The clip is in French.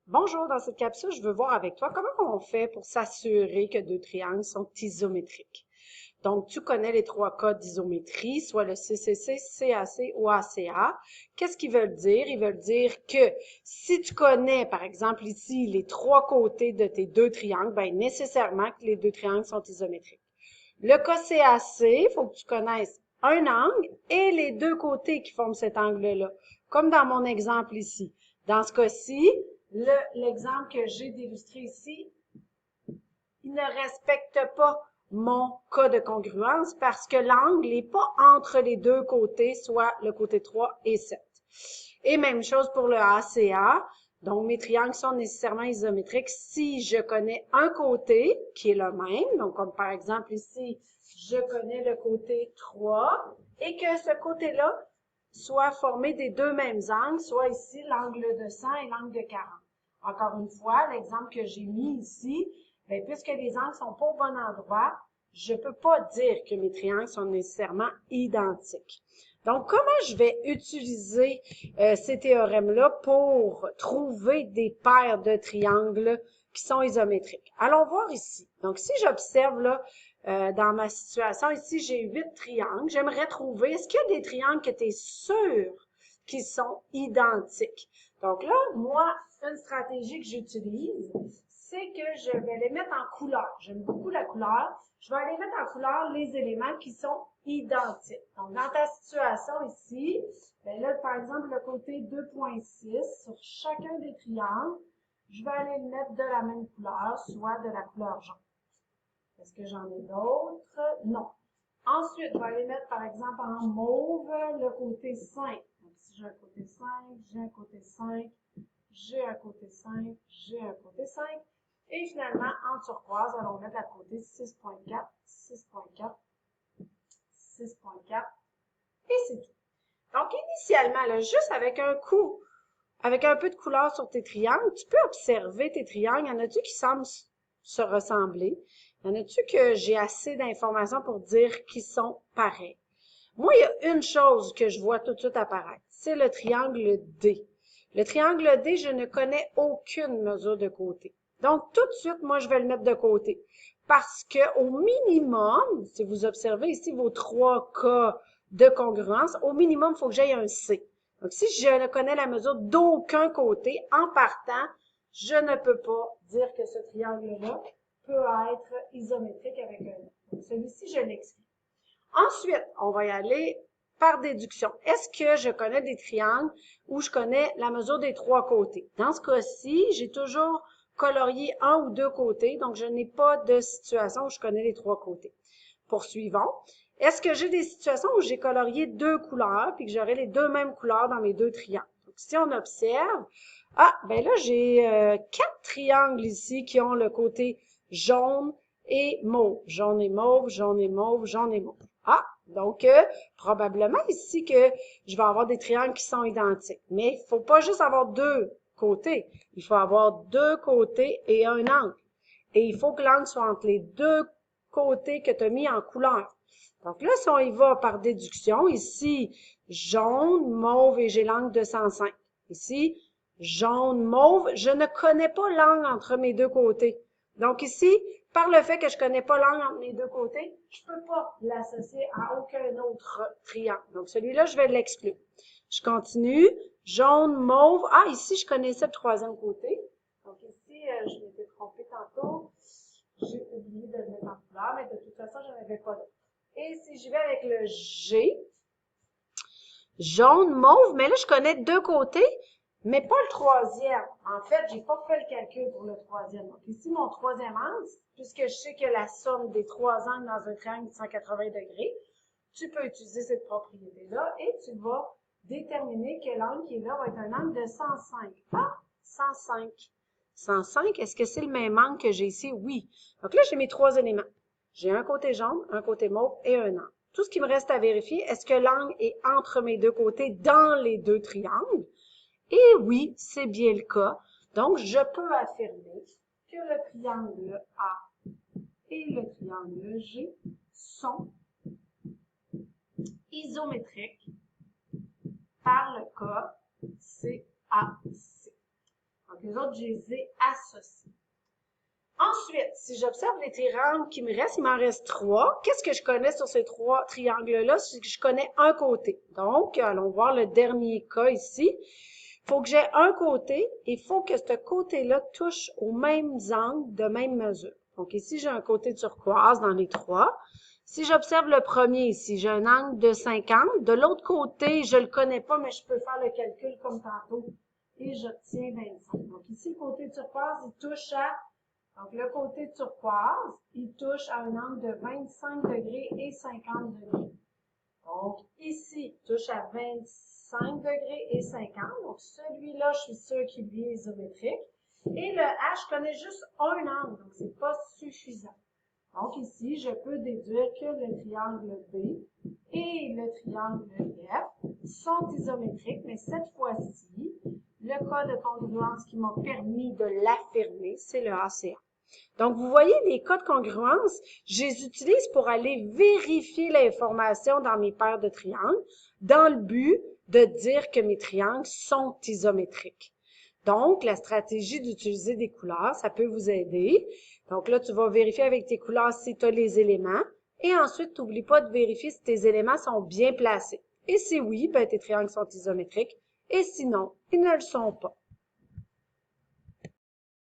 Bonjour, dans cette capsule, je veux voir avec toi comment on fait pour s'assurer que deux triangles sont isométriques. Donc, tu connais les trois cas d'isométrie, soit le CCC, CAC ou ACA. Qu'est-ce qu'ils veulent dire? Ils veulent dire que si tu connais, par exemple ici, les trois côtés de tes deux triangles, ben nécessairement que les deux triangles sont isométriques. Le cas CAC, il faut que tu connaisses un angle et les deux côtés qui forment cet angle-là, comme dans mon exemple ici. Dans ce cas-ci, l'exemple que j'ai d'illustrer ici, il ne respecte pas mon cas de congruence parce que l'angle n'est pas entre les deux côtés, soit le côté 3 et 7. Et même chose pour le ACA. Donc, mes triangles sont nécessairement isométriques si je connais un côté qui est le même. Donc, comme par exemple ici, je connais le côté 3 et que ce côté-là soit formé des deux mêmes angles, soit ici l'angle de 100 et l'angle de 40. Encore une fois, l'exemple que j'ai mis ici, bien, puisque les angles sont pas au bon endroit, je peux pas dire que mes triangles sont nécessairement identiques. Donc, comment je vais utiliser ces théorèmes-là pour trouver des paires de triangles qui sont isométriques? Allons voir ici. Donc, si j'observe là, dans ma situation, ici, j'ai 8 triangles. J'aimerais trouver, est-ce qu'il y a des triangles que tu es sûr qui sont identiques? Donc là, moi, une stratégie que j'utilise, c'est que je vais les mettre en couleur. J'aime beaucoup la couleur. Je vais aller mettre en couleur les éléments qui sont identiques. Donc, dans ta situation ici, bien là, par exemple, le côté 2.6 sur chacun des triangles, je vais aller le mettre de la même couleur, soit de la couleur jaune. Est-ce que j'en ai d'autres? Non. Ensuite, je vais aller mettre, par exemple, en mauve, le côté 5. Donc, si j'ai un côté 5, j'ai un côté 5, j'ai un côté 5, j'ai un côté 5. Et finalement, en turquoise, allons mettre la côté 6.4, 6.4, 6.4, et c'est tout. Donc, initialement, là, juste avec un coup, avec un peu de couleur sur tes triangles, tu peux observer tes triangles. Il y en a-tu qui semblent se ressembler? Il y en a-tu que j'ai assez d'informations pour dire qu'ils sont pareils? Moi, il y a une chose que je vois tout de suite apparaître. C'est le triangle D. Le triangle D, je ne connais aucune mesure de côté. Donc, tout de suite, moi, je vais le mettre de côté. Parce que au minimum, si vous observez ici vos trois cas de congruence, au minimum, il faut que j'aille un C. Donc, si je ne connais la mesure d'aucun côté, en partant, je ne peux pas dire que ce triangle-là peut être isométrique avec un autre. Donc, celui-ci, je l'exclus. Ensuite, on va y aller par déduction. Est-ce que je connais des triangles où je connais la mesure des trois côtés? Dans ce cas-ci, j'ai toujours colorié un ou deux côtés, donc je n'ai pas de situation où je connais les trois côtés. Poursuivons. Est-ce que j'ai des situations où j'ai colorié deux couleurs puis que j'aurai les deux mêmes couleurs dans mes deux triangles? Donc, si on observe, ben là, j'ai quatre triangles ici qui ont le côté jaune et mauve. Jaune et mauve, jaune et mauve, jaune et mauve. Donc, probablement ici que je vais avoir des triangles qui sont identiques. Mais il ne faut pas juste avoir deux côtés. Il faut avoir deux côtés et un angle. Et il faut que l'angle soit entre les deux côtés que tu as mis en couleur. Donc là, si on y va par déduction, ici, jaune, mauve et j'ai l'angle de 105. Ici, jaune, mauve, je ne connais pas l'angle entre mes deux côtés. Donc ici, par le fait que je ne connais pas l'angle entre mes deux côtés, je ne peux pas l'associer à aucun autre triangle. Donc celui-là, je vais l'exclure. Je continue. Jaune, mauve. Ici, je connaissais le troisième côté. Donc ici, je m'étais trompée tantôt. J'ai oublié de le mettre en couleur, mais de toute façon, je n'en avais pas d'autre. Et si je vais avec le G, jaune, mauve, mais là, je connais deux côtés, mais pas le troisième. En fait, j'ai pas fait le calcul pour le troisième. Donc ici, mon troisième angle, puisque je sais que la somme des trois angles dans un triangle de 180 degrés, tu peux utiliser cette propriété-là et tu vas déterminer que l'angle qui est là va être un angle de 105. 105. 105, est-ce que c'est le même angle que j'ai ici? Oui. Donc là, j'ai mes trois éléments. J'ai un côté jaune, un côté mauve et un angle. Tout ce qui me reste à vérifier, est-ce que l'angle est entre mes deux côtés dans les deux triangles? Et oui, c'est bien le cas. Donc, je peux affirmer que le triangle A et le triangle G sont isométriques par le cas CAC. Donc, les autres, je les ai associés. Ensuite, si j'observe les triangles qui me restent, il m'en reste 3. Qu'est-ce que je connais sur ces 3 triangles-là? C'est que je connais un côté. Donc, allons voir le dernier cas ici. Il faut que j'ai un côté et il faut que ce côté-là touche aux mêmes angles de même mesure. Donc, ici, j'ai un côté turquoise dans les 3. Si j'observe le premier ici, j'ai un angle de 50. De l'autre côté, je le connais pas, mais je peux faire le calcul comme tantôt. Et j'obtiens 25. Donc, ici, le côté turquoise, il touche à... Donc, le côté turquoise, il touche à un angle de 25 degrés et 50 degrés. Donc, ici, il touche à 25 degrés et 50. Donc, celui-là, je suis sûre qu'il lui est isométrique. Et le H, je connais juste un angle, donc c'est pas suffisant. Donc, ici, je peux déduire que le triangle B et le triangle F sont isométriques, mais cette fois-ci, le cas de congruence qui m'a permis de l'affirmer, c'est le ACA. Donc, vous voyez, les cas de congruence, je les utilise pour aller vérifier l'information dans mes paires de triangles dans le but de dire que mes triangles sont isométriques. Donc, la stratégie d'utiliser des couleurs, ça peut vous aider. Donc là, tu vas vérifier avec tes couleurs si tu as les éléments. Et ensuite, n'oublie pas de vérifier si tes éléments sont bien placés. Et si oui, ben, tes triangles sont isométriques. Et sinon, ils ne le sont pas.